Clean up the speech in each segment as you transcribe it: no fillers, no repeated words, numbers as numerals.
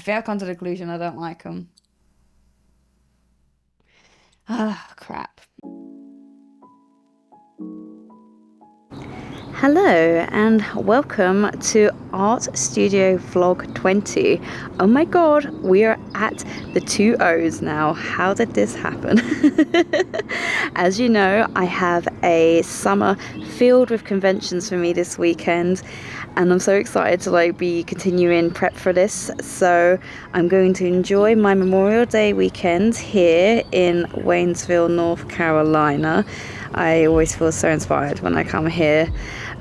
think I've come to the conclusion I don't like them. Ah, crap. Hello and welcome to Art Studio Vlog 20. Oh my god, we are at the 2 O's now. How did this happen? As you know, I have a summer filled with conventions for me this weekend, and I'm so excited to be continuing prep for this. So I'm going to enjoy my Memorial Day weekend here in Waynesville, North Carolina. I always feel so inspired when I come here.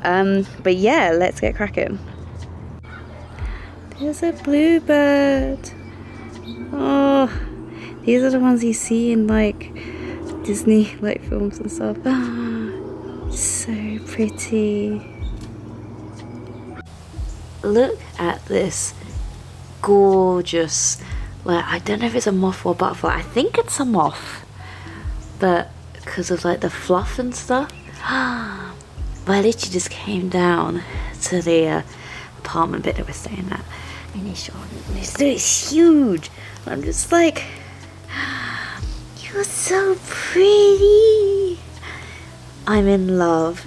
But yeah, let's get cracking. There's a bluebird. Oh, these are the ones you see in Disney films and stuff. Ah, so pretty. Look at this gorgeous, I don't know if it's a moth or a butterfly. I think it's a moth, but because of the fluff and stuff. But I literally just came down to the apartment bit that we're staying at, and it's huge. And I'm just like, you're so pretty. I'm in love.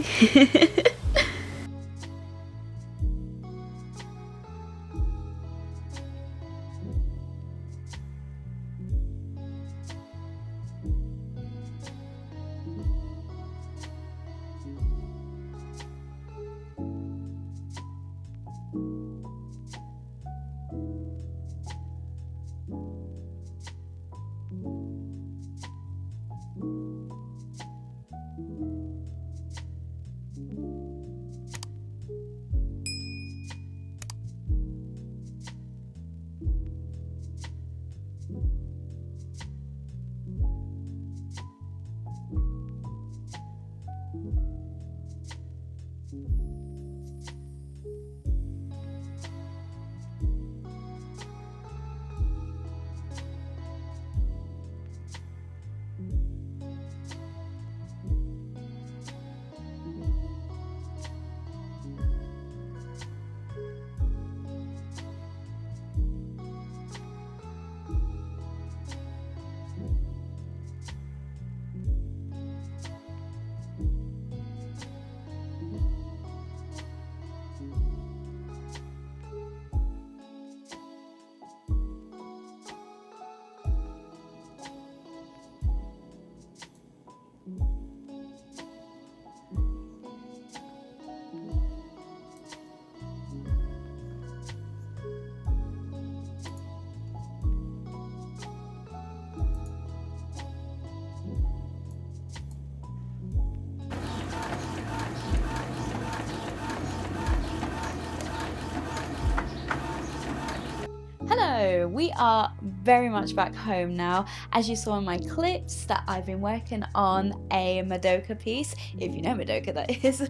Hello, we are very much back home now. As you saw in my clips that I've been working on a Madoka piece, if you know Madoka that is.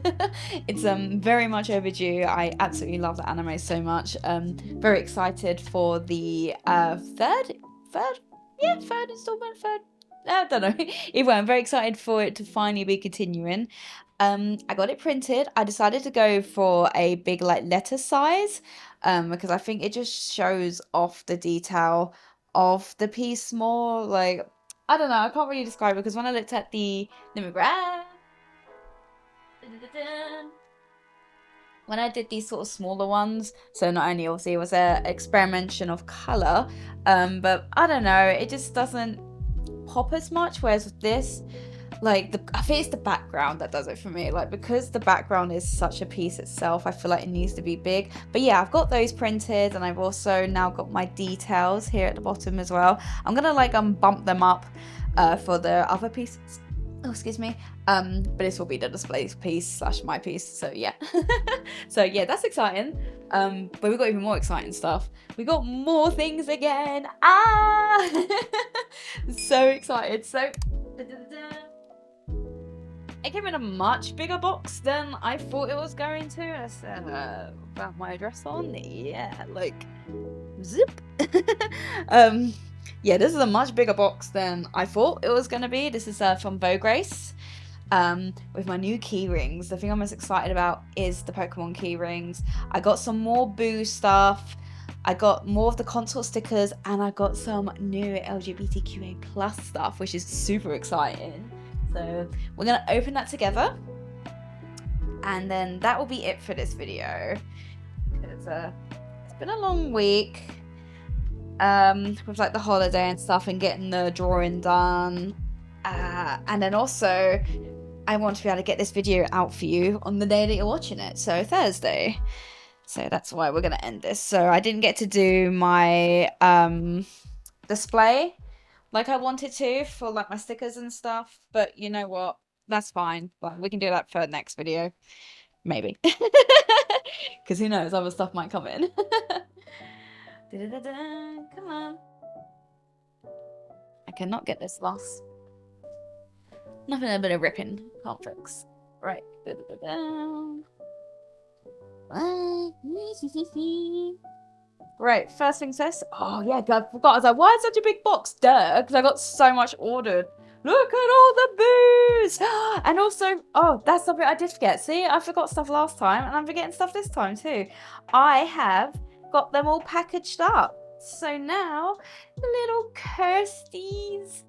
It's very much overdue. I absolutely love the anime so much. Very excited for the third installment, I don't know. Either way, I'm very excited for it to finally be continuing. I got it printed. I decided to go for a big letter size because I think it just shows off the detail of the piece more. I don't know, I can't really describe it because when I looked at the when I did these sort of smaller ones, so not only obviously it was a experimentation of color, but I don't know, it just doesn't pop as much, whereas with this, I think it's the background that does it for me. Because the background is such a piece itself, I feel like it needs to be big. But yeah, I've got those printed, and I've also now got my details here at the bottom as well. I'm gonna bump them up for the other pieces. Oh, excuse me. But this will be the display piece slash my piece. So yeah. So yeah, that's exciting. But we've got even more exciting stuff. We got more things again. Ah! So excited. So it came in a much bigger box than I thought it was going to. I said, about my address on? Yeah, zip. Yeah, this is a much bigger box than I thought it was going to be. This is from Vograce, with my new keyrings. The thing I'm most excited about is the Pokemon keyrings. I got some more Boo stuff. I got more of the console stickers, and I got some new LGBTQA plus stuff, which is super exciting. So we're gonna open that together, and then that will be it for this video. It's been a long week with like the holiday and stuff, and getting the drawing done, and then also I want to be able to get this video out for you on the day that you're watching it, so Thursday. So that's why we're gonna end this. So I didn't get to do my display like I wanted to for like my stickers and stuff, but you know what, that's fine. But we can do that for the next video, maybe. Because who knows, other stuff might come in. Come on. I cannot get this lost. Nothing a bit of ripping. Can't fix. Right. Right, first things first. Oh yeah, I forgot. I was like, why is such a big box? Duh, because I got so much ordered. Look at all the booze! And also, oh, that's something I did forget. See, I forgot stuff last time, and I'm forgetting stuff this time too. I have got them all packaged up. So now, little Kirsty's,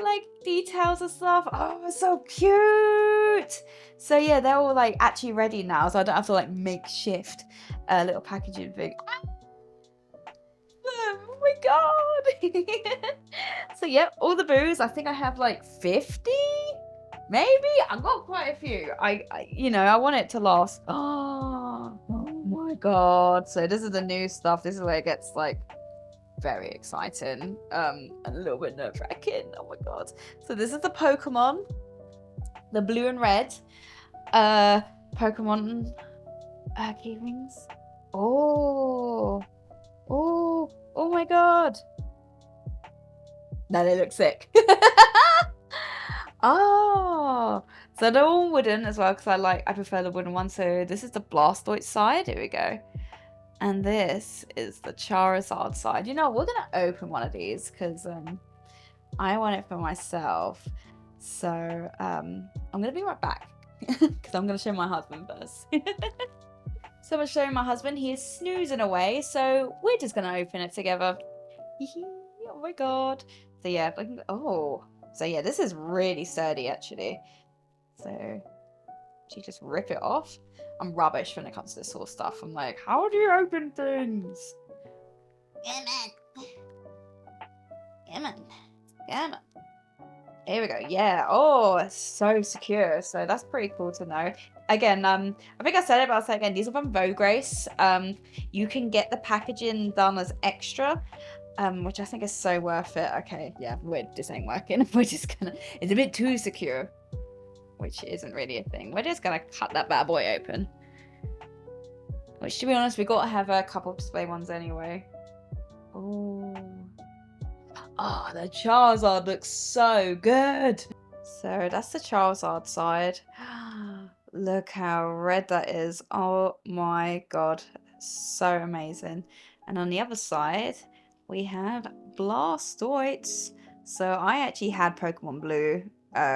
like, details and stuff. Oh, so cute! So yeah, they're all like actually ready now, so I don't have to like makeshift little packaging thing. Oh my god! So yeah, all the booze. I think I have like 50, maybe. I've got quite a few. I you know, I want it to last. Oh my god! So this is the new stuff. This is where it gets like very exciting, and a little bit nerve-wracking. Oh my god! So this is the Pokemon, the blue and red, Pokemon, Keyrings. Oh my god! Now they look sick. Oh, so they're all wooden as well, because I prefer the wooden one. So this is the Blastoise side. Here we go. And this is the Charizard side. You know, we're gonna open one of these because I want it for myself. So I'm gonna be right back because I'm gonna show my husband first. So I'm showing my husband. He is snoozing away, so we're just gonna open it together. Oh my god! So yeah, so yeah, this is really sturdy actually. So she just rip it off. I'm rubbish when it comes to this sort of stuff. I'm like, how do you open things? Come on. Come on. Come on. Here we go. Yeah. Oh, it's so secure. So that's pretty cool to know. Again, I think I said it, but I'll say it again. These are from Vograce. You can get the packaging done as extra, which I think is so worth it. Okay, yeah, this ain't working. We're just gonna. It's a bit too secure, which isn't really a thing. We're just gonna cut that bad boy open. Which, to be honest, we got to have a couple of display ones anyway. Oh, the Charizard looks so good. So that's the Charizard side. Look how red that is. Oh my god. So amazing. And on the other side, we have Blastoise. So I actually had Pokemon Blue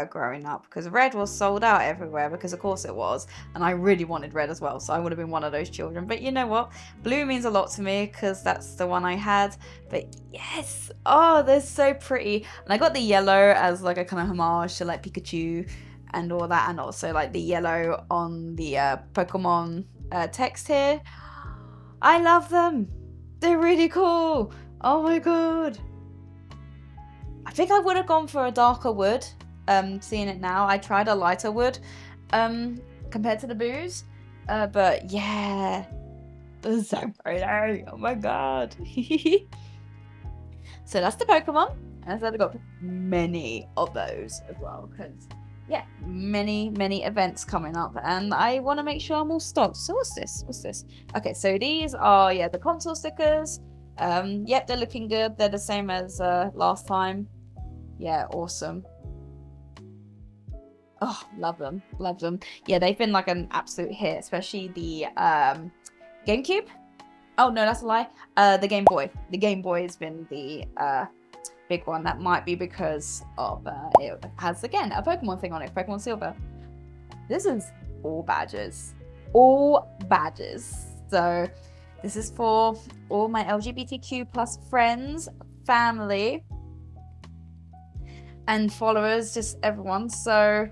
growing up, because red was sold out everywhere, because of course it was, and I really wanted red as well, so I would have been one of those children. But you know what, blue means a lot to me because that's the one I had. But yes, oh, they're so pretty. And I got the yellow as like a kind of homage to like Pikachu and all that, and also like the yellow on the Pokemon text here. I love them. They're really cool. Oh my god. I think I would have gone for a darker wood. Seeing it now, I tried a lighter wood compared to the booze, but yeah, this is so pretty. Oh my god. So that's the Pokemon, and I got many of those as well, because yeah, many events coming up, and I want to make sure I'm all stocked. So what's this? Okay, so these are the console stickers. Yep, they're looking good. They're the same as last time. Yeah, awesome. Oh, love them. Yeah, they've been like an absolute hit, especially the GameCube. Oh no, that's a lie. The Game Boy. The Game Boy has been the big one. That might be because of it has again a Pokemon thing on it, Pokemon Silver. This is all badges. So This is for all my LGBTQ plus friends, family, and followers, just everyone. So,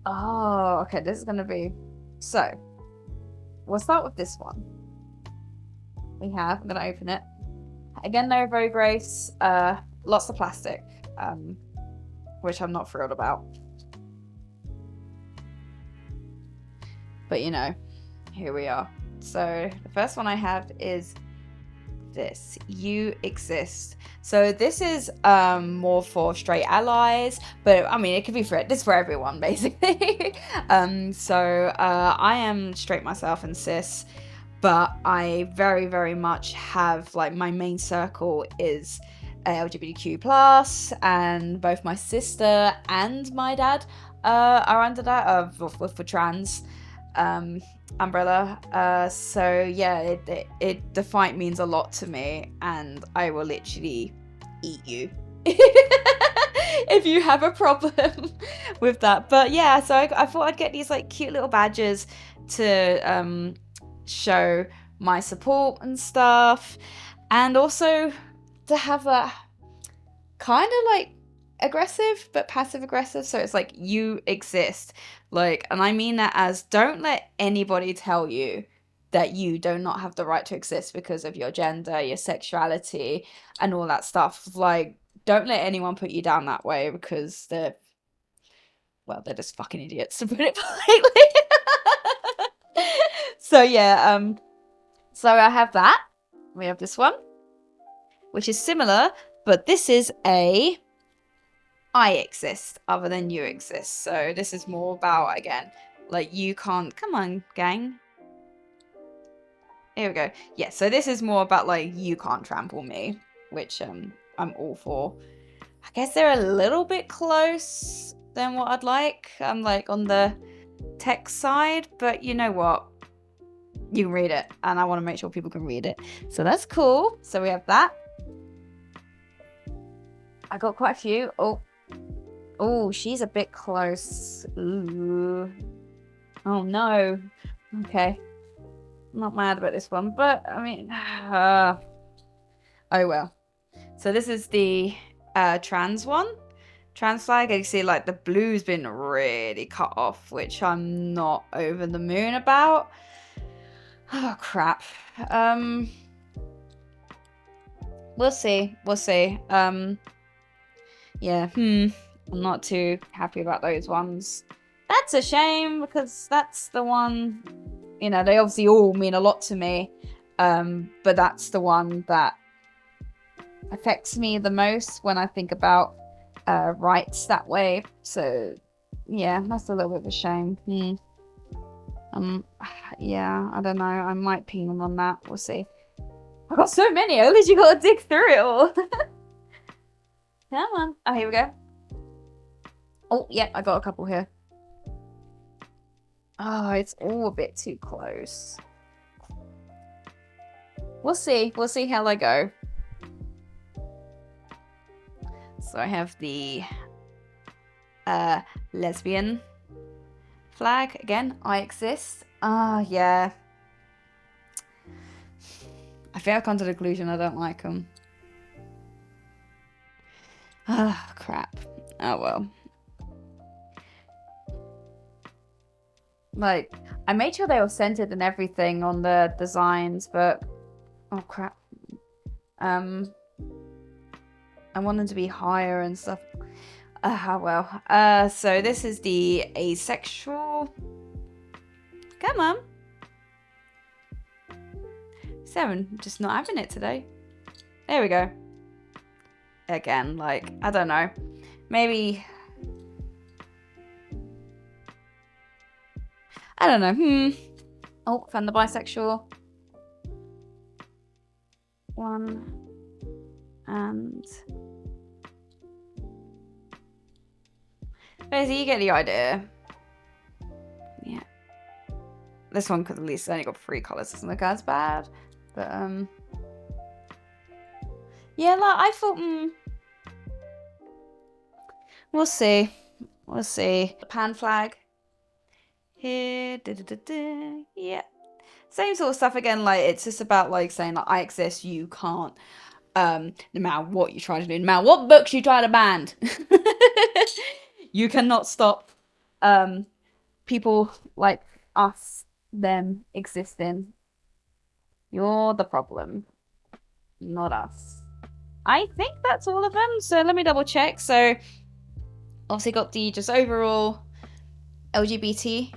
oh, okay, this is gonna be, so we'll start with this one. I'm gonna open it. Again, no Vograce, lots of plastic, which I'm not thrilled about. But you know, here we are. So the first one I have is this, You Exist. So this is more for straight allies, but I mean it could be for everyone basically. So I am straight myself and cis, but I very, very much have, like, my main circle is LGBTQ plus, and both my sister and my dad are under that for trans umbrella. So yeah, the fight means a lot to me, and I will literally eat you if you have a problem with that. But yeah, so I thought I'd get these like cute little badges to show my support and stuff, and also to have a kind of like aggressive but passive aggressive. So it's like, you exist, like, and I mean that as, don't let anybody tell you that you do not have the right to exist because of your gender, your sexuality, and all that stuff. Like, don't let anyone put you down that way, because they're just fucking idiots, to put it politely. So yeah, so I have that. We have this one, which is similar, but this is a I exist other than you exist. So this is more about, again, like, you can't, come on, gang. Here we go. Yeah, so this is more about, like, you can't trample me, which I'm all for. I guess they're a little bit close than what I'd like. I'm like on the tech side, but you know what? You can read it, and I want to make sure people can read it. So that's cool. So we have that. I got quite a few. Oh, she's a bit close. Ooh. Oh no. Okay. I'm not mad about this one, but I mean, oh well. So this is the trans one. Trans flag. And you see, like, the blue's been really cut off, which I'm not over the moon about. Oh crap. We'll see. Yeah. I'm not too happy about those ones. That's a shame, because that's the one, you know, they obviously all mean a lot to me. But that's the one that affects me the most when I think about rights that way. So yeah, that's a little bit of a shame. Yeah, I don't know. I might ping them on that. We'll see. I've got so many. I literally got to dig through it all. Come on. Oh, here we go. Oh, yeah, I got a couple here. Oh, it's all a bit too close. We'll see. We'll see how they go. So I have the lesbian flag. Again, I exist. Yeah. I think I've come to the conclusion I don't like them. Crap. Oh well. Like, I made sure they were centered and everything on the designs, but oh crap. I want them to be higher and stuff. Well. So this is the asexual. Come on. 7, just not having it today. There we go. Again, like, I don't know. Maybe, I don't know. Oh, found the bisexual one. And basically, you get the idea. Yeah. This one could at least only got 3 colors. Doesn't look as bad. But yeah, like, I thought, we'll see. We'll see. Pan flag here. Yeah. same sort of stuff again. Like it's just about like saying like I exist, you can't. No matter what you try to do, no matter what books you try to ban, you cannot stop people like us, them existing. You're the problem, not us. I think that's all of them. So let me double check. So obviously got the just overall LGBT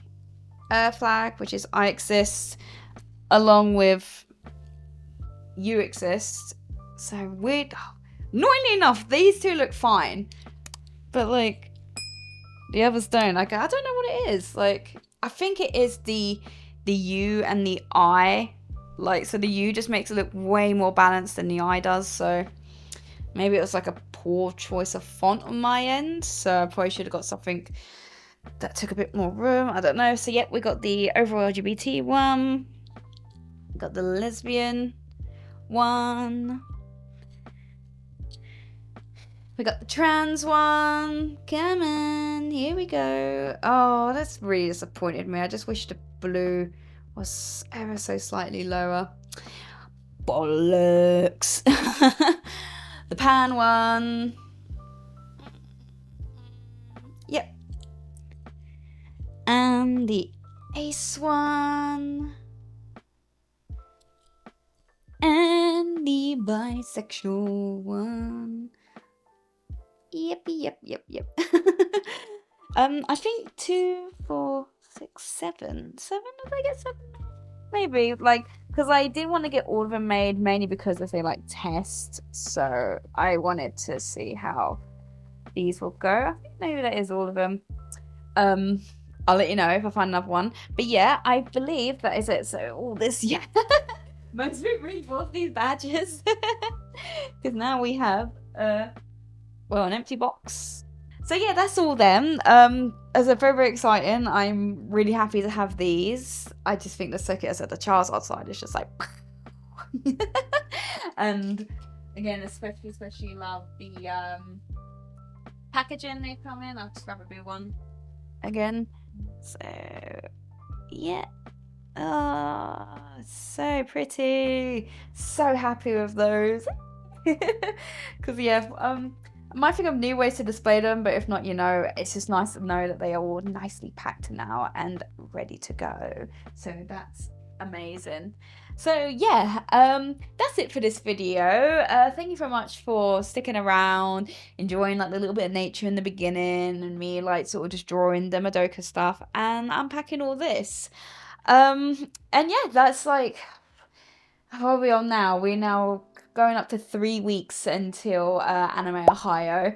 flag, which is I exist, along with you exist. So weird. Annoyingly enough, these two look fine, but like the others don't. Like I don't know what it is. Like I think it is the U and the I. Like so the U just makes it look way more balanced than the I does. So maybe it was like a poor choice of font on my end. So I probably should have got something that took a bit more room. I don't know. So yep, we got the overall LGBT one. We got the lesbian one. We got the trans one. Come on, here we go. Oh, that's really disappointed me. I just wish the blue was ever so slightly lower. Bollocks. The pan one. Yep. And the ace one. And the bisexual one. Yep. I think 2, 4, 6, 7. 7? Did I get 7? Maybe, like, because I didn't want to get all of them made, mainly because they say, like, test. So I wanted to see how these will go. I think maybe that is all of them. I'll let you know if I find another one. But yeah, I believe that is it. So all this, yeah. Most of it really bought these badges. Because now we have, well, an empty box. So yeah, that's all them. As a very exciting. I'm really happy to have these. I just think the circuit as at the Charizard side is just like and again, especially love the packaging they come in. I'll just grab a big one again. So yeah. Oh, so pretty. So happy with those. Because yeah, I might think of new ways to display them, but if not, you know, it's just nice to know that they are all nicely packed now and ready to go. So that's amazing. So yeah, that's it for this video. Thank you very much for sticking around, enjoying like the little bit of nature in the beginning and me like sort of just drawing the Madoka stuff and unpacking all this. And yeah, that's like, how are we on now? We're now going up to 3 weeks until Anime Ohio,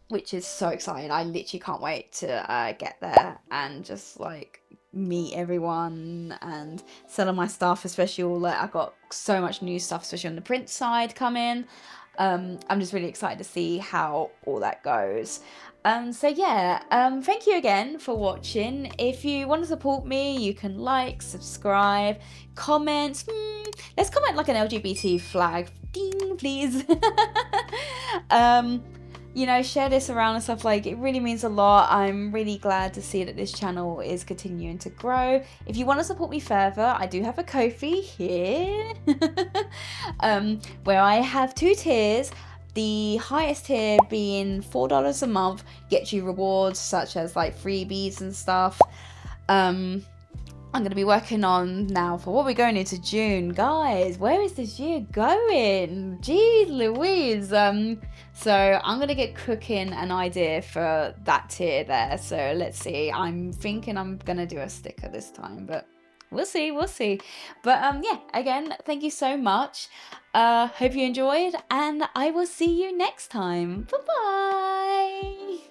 which is so exciting. I literally can't wait to get there and just like meet everyone and sell all my stuff, especially all like I've got so much new stuff, especially on the print side coming. I'm just really excited to see how all that goes. So yeah, thank you again for watching. If you want to support me, you can like, subscribe, comment. Let's comment like an LGBT flag, ding, please. You know, share this around and stuff. Like, it really means a lot. I'm really glad to see that this channel is continuing to grow. If you want to support me further, I do have a Ko-fi here where I have 2 tiers. The highest tier being $4 a month gets you rewards such as like freebies and stuff. I'm going to be working on now for what we're going into June. Guys, where is this year going? Jeez Louise. So I'm going to get cooking an idea for that tier there. So let's see. I'm thinking I'm going to do a sticker this time, but we'll see. But yeah, again, thank you so much. Hope you enjoyed and I will see you next time. Bye-bye.